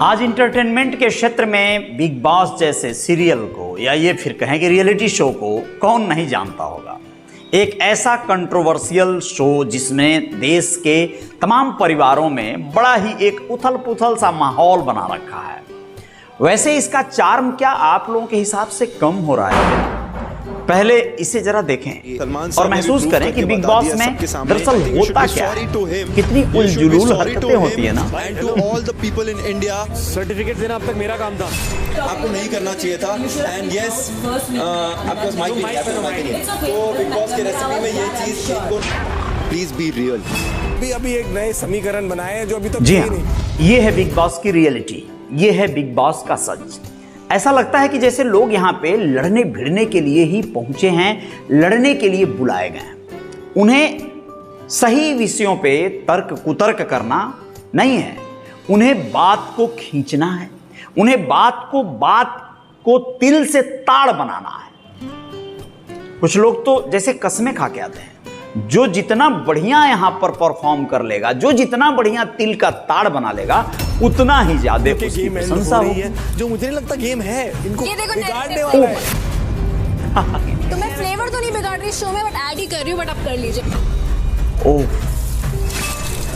आज इंटरटेनमेंट के क्षेत्र में बिग बॉस जैसे सीरियल को या ये फिर कहें कि रियलिटी शो को कौन नहीं जानता होगा। एक ऐसा कंट्रोवर्शियल शो जिसमें देश के तमाम परिवारों में बड़ा ही एक उथल पुथल सा माहौल बना रखा है। वैसे इसका चार्म क्या आप लोगों के हिसाब से कम हो रहा है? पहले इसे जरा देखें और महसूस करें कि बिग बॉस में दरअसल होता क्या है। कितनी उलझुलूल हरकतें होती है ना। All the people in India, certificate देना अब तक मेरा काम था, आपको नहीं करना चाहिए था। एंड यस, आपके पास माइक नहीं है, तो बिग बॉस के रेसिपी में ये चीज इनको प्लीज बी रियल। अभी एक नए समीकरण बनाए हैं जो अभी तक जी हाँ, ये है बिग बॉस की रियलिटी, ये है बिग बॉस का सच। ऐसा लगता है कि जैसे लोग यहाँ पे लड़ने भिड़ने के लिए ही पहुंचे हैं, लड़ने के लिए बुलाए गए हैं। उन्हें सही विषयों पे तर्क कुतर्क करना नहीं है, उन्हें बात को खींचना है, उन्हें बात को तिल से ताड़ बनाना है। कुछ लोग तो जैसे कसमें खा के आते हैं, जो जितना बढ़िया यहाँ पर परफॉर्म कर लेगा, जो जितना बढ़िया तिल का ताड़ बना लेगा, उतना ही ज्यादा उसकी प्रशंसा होगी। जो मुझे नहीं लगता गेम है, इनको ये देखो बिगाड़ने वाला है। तो मैं फ्लेवर तो नहीं बिगाड़ रही शो में, बट ऐड ही कर रही हूँ, बट आप कर लीजिए। ओह,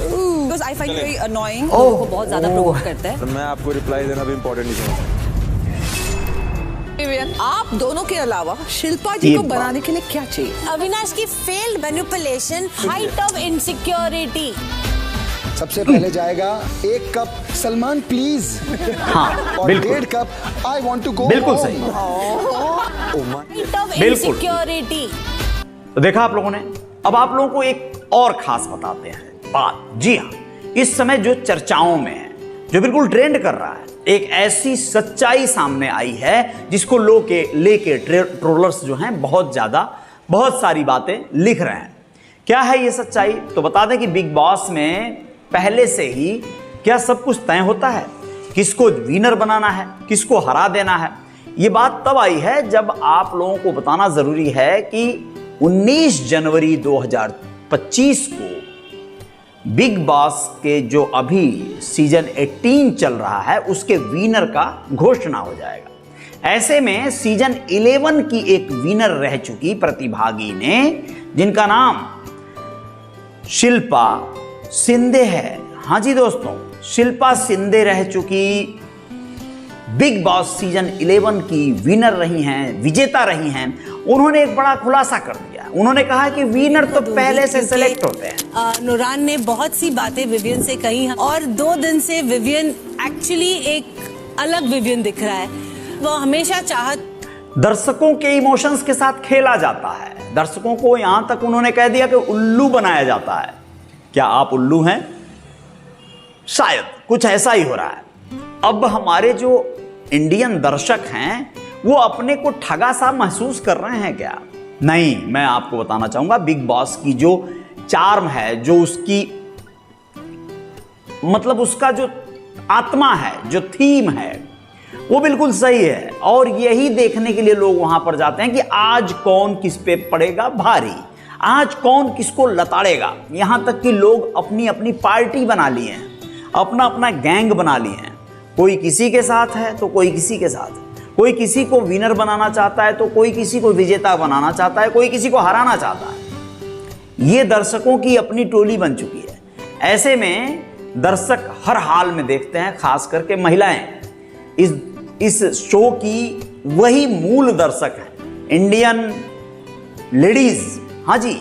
Because I find very annoying, लोगों को बहुत ज्यादा प्रोवोक करता है। मैं आपको रिप्लाई देना भी इम्पोर्टेंट नहीं समझता। आप दोनों के अलावा शिल्पा जी को बनाने के लिए क्या चाहिए? अविनाश की failed manipulation, height of insecurity. सबसे पहले जाएगा 1 कप सलमान प्लीज, हाँ, और बिल्कुल 1.5 cup I want to go. बिल्कुल सही, हाइट ऑफ बिल्कुल। इनसिक्योरिटी। तो देखा आप लोगों ने। अब आप लोगों को एक और खास बताते हैं बात। जी हाँ, इस समय जो चर्चाओं में है, जो बिल्कुल ट्रेंड कर रहा है, एक ऐसी सच्चाई सामने आई है जिसको लोग लेके ट्रोलर्स जो हैं बहुत सारी बातें लिख रहे हैं। क्या है ये सच्चाई? तो बता दें कि बिग बॉस में पहले से ही क्या सब कुछ तय होता है, किसको विनर बनाना है, किसको हरा देना है। ये बात तब आई है जब आप लोगों को बताना जरूरी है कि 19 जनवरी 2025 को बिग बॉस के जो अभी सीजन 18 चल रहा है उसके विनर का घोषणा हो जाएगा। ऐसे में सीजन 11 की एक विनर रह चुकी प्रतिभागी ने, जिनका नाम शिल्पा शिंदे है। हाँ जी दोस्तों, शिल्पा शिंदे रह चुकी बिग बॉस सीजन 11 की विनर रही हैं, विजेता रही हैं। उन्होंने एक बड़ा खुलासा कर दिया। उन्होंने कहा कि विनर तो पहले से सेलेक्ट होते हैं। नूरान ने बहुत सी बातें विवियन से कही हैं और 2 दिन से विवियन एक्चुअली एक अलग विवियन दिख रहा है। वो हमेशा चाहत दर्शकों के इमोशंस के साथ खेला जाता है। दर्शकों को यहां तक उन्होंने कह दिया कि उल्लू बनाया जाता है। क्या आप उल्लू हैं? शायद कुछ ऐसा ही हो रहा है। अब हमारे जो इंडियन दर्शक हैं वो अपने को ठगा सा महसूस कर रहे हैं क्या? नहीं, मैं आपको बताना चाहूंगा बिग बॉस की जो चार्म है, जो उसकी मतलब उसका जो आत्मा है, जो थीम है, वो बिल्कुल सही है। और यही देखने के लिए लोग वहां पर जाते हैं कि आज कौन किस पे पड़ेगा भारी, आज कौन किसको लताड़ेगा। यहां तक कि लोग अपनी अपनी पार्टी बना लिए हैं, अपना अपना गैंग बना लिए हैं। कोई किसी के साथ है तो कोई किसी के साथ, कोई किसी को विनर बनाना चाहता है तो कोई किसी को विजेता बनाना चाहता है, कोई किसी को हराना चाहता है। ये दर्शकों की अपनी टोली बन चुकी है। ऐसे में दर्शक हर हाल में देखते हैं, खास करके महिलाएं इस शो की वही मूल दर्शक हैं, इंडियन लेडीज। हाँ जी,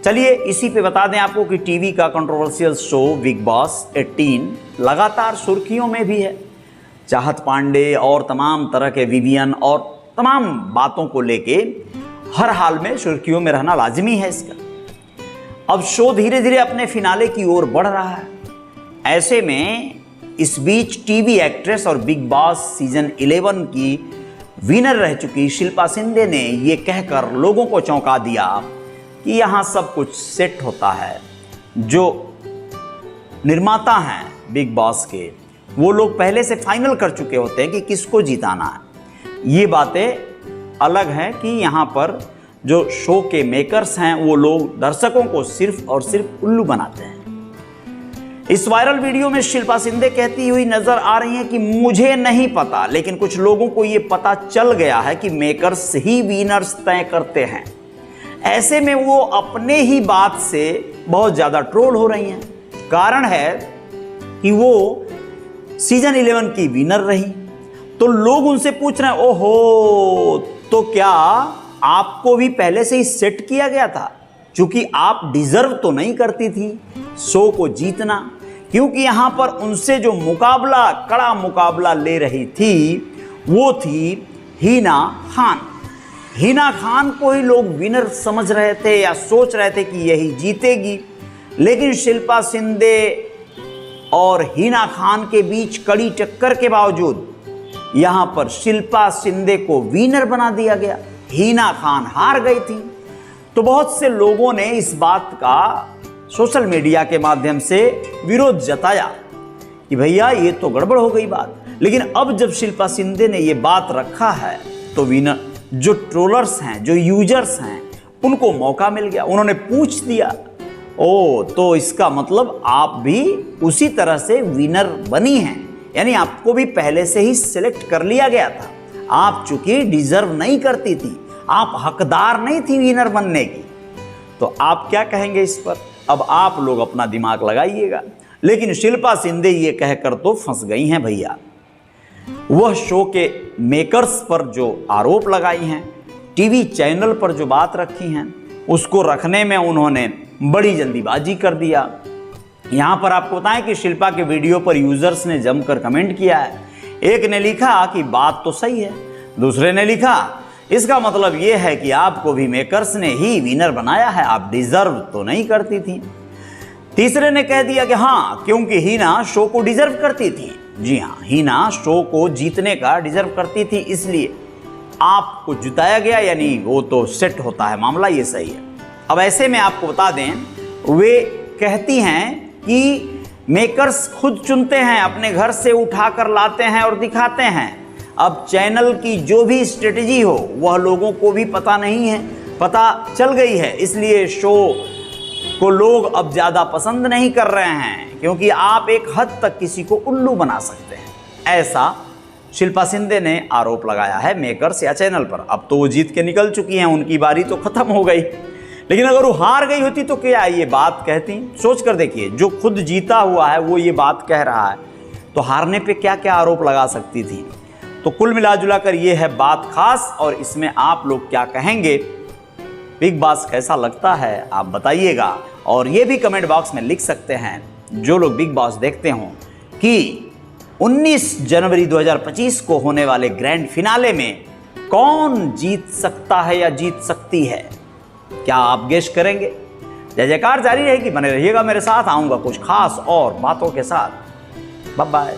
चलिए इसी पे बता दें आपको कि टीवी का कंट्रोवर्शियल शो बिग बॉस 18 लगातार सुर्खियों में भी है। चाहत पांडे और तमाम तरह के विवियन और तमाम बातों को लेके हर हाल में सुर्खियों में रहना लाजिमी है इसका। अब शो धीरे धीरे अपने फिनाले की ओर बढ़ रहा है। ऐसे में इस बीच टीवी एक्ट्रेस और बिग बॉस सीजन 11 की विनर रह चुकी शिल्पा शिंदे ने ये कहकर लोगों को चौंका दिया कि यहाँ सब कुछ सेट होता है। जो निर्माता हैं बिग बॉस के, वो लोग पहले से फाइनल कर चुके होते हैं कि किसको जिताना है। ये बातें अलग हैं कि यहाँ पर जो शो के मेकर्स हैं वो लोग दर्शकों को सिर्फ और सिर्फ उल्लू बनाते हैं। इस वायरल वीडियो में शिल्पा शिंदे कहती हुई नजर आ रही हैं कि मुझे नहीं पता, लेकिन कुछ लोगों को यह पता चल गया है कि मेकर्स ही विनर्स तय करते हैं। ऐसे में वो अपने ही बात से बहुत ज्यादा ट्रोल हो रही हैं। कारण है कि वो सीजन 11 की विनर रही, तो लोग उनसे पूछ रहे हैं, ओहो, तो क्या आपको भी पहले से ही सेट किया गया था? क्योंकि आप डिजर्व तो नहीं करती थी शो को जीतना, क्योंकि यहां पर उनसे जो मुकाबला, कड़ा मुकाबला ले रही थी वो थी हिना खान। हिना खान को ही लोग विनर समझ रहे थे या सोच रहे थे कि यही जीतेगी, लेकिन शिल्पा शिंदे और हिना खान के बीच कड़ी टक्कर के बावजूद यहां पर शिल्पा शिंदे को विनर बना दिया गया। हिना खान हार गई थी। तो बहुत से लोगों ने इस बात का सोशल मीडिया के माध्यम से विरोध जताया कि भैया ये तो गड़बड़ हो गई बात। लेकिन अब जब शिल्पा शिंदे ने ये बात रखा है तो विनर, जो ट्रोलर्स हैं, जो यूजर्स हैं, उनको मौका मिल गया। उन्होंने पूछ दिया, ओ तो इसका मतलब आप भी उसी तरह से विनर बनी हैं, यानी आपको भी पहले से ही सिलेक्ट कर लिया गया था। आप चूंकि डिजर्व नहीं करती थी, आप हकदार नहीं थी विनर बनने की। तो आप क्या कहेंगे इस पर? अब आप लोग अपना दिमाग लगाइएगा। लेकिन शिल्पा शिंदे ये कहकर तो फंस गई हैं भैया। वह शो के मेकर्स पर जो आरोप लगाई हैं, टीवी चैनल पर जो बात रखी हैं, उसको रखने में उन्होंने बड़ी जल्दीबाजी कर दिया। यहां पर आपको बताएं कि शिल्पा के वीडियो पर यूजर्स ने जमकर कमेंट किया है। एक ने लिखा कि बात तो सही है, दूसरे ने लिखा इसका मतलब यह है कि आपको भी मेकर्स ने ही विनर बनाया है, आप डिजर्व तो नहीं करती थी। तीसरे ने कह दिया कि हाँ, क्योंकि हिना शो को डिजर्व करती थी। जी हाँ, हिना शो को जीतने का डिजर्व करती थी, इसलिए आपको जिताया गया, यानी वो तो सेट होता है मामला, ये सही है। अब ऐसे में आपको बता दें, वे कहती हैं कि मेकर्स खुद चुनते हैं, अपने घर से उठाकर लाते हैं और दिखाते हैं। अब चैनल की जो भी स्ट्रेटजी हो वह लोगों को भी पता नहीं है, पता चल गई है, इसलिए शो को लोग अब ज़्यादा पसंद नहीं कर रहे हैं, क्योंकि आप एक हद तक किसी को उल्लू बना सकते हैं। ऐसा शिल्पा शिंदे ने आरोप लगाया है मेकर्स या चैनल पर। अब तो वो जीत के निकल चुकी हैं, उनकी बारी तो खत्म हो गई। लेकिन अगर वो हार गई होती तो क्या ये बात कहती? सोच कर देखिए, जो खुद जीता हुआ है वो ये बात कह रहा है, तो हारने पे क्या क्या आरोप लगा सकती थी। तो कुल मिला कर ये है बात खास, और इसमें आप लोग क्या कहेंगे? बिग बॉस कैसा लगता है आप बताइएगा, और ये भी कमेंट बॉक्स में लिख सकते हैं जो लोग बिग बॉस देखते हों कि 19 जनवरी 2025 को होने वाले ग्रैंड फिनाले में कौन जीत सकता है या जीत सकती है। क्या आप गेस करेंगे? जय जयकार जारी रहेगी, बने रहिएगा मेरे साथ। आऊँगा कुछ खास और बातों के साथ। Bye bye.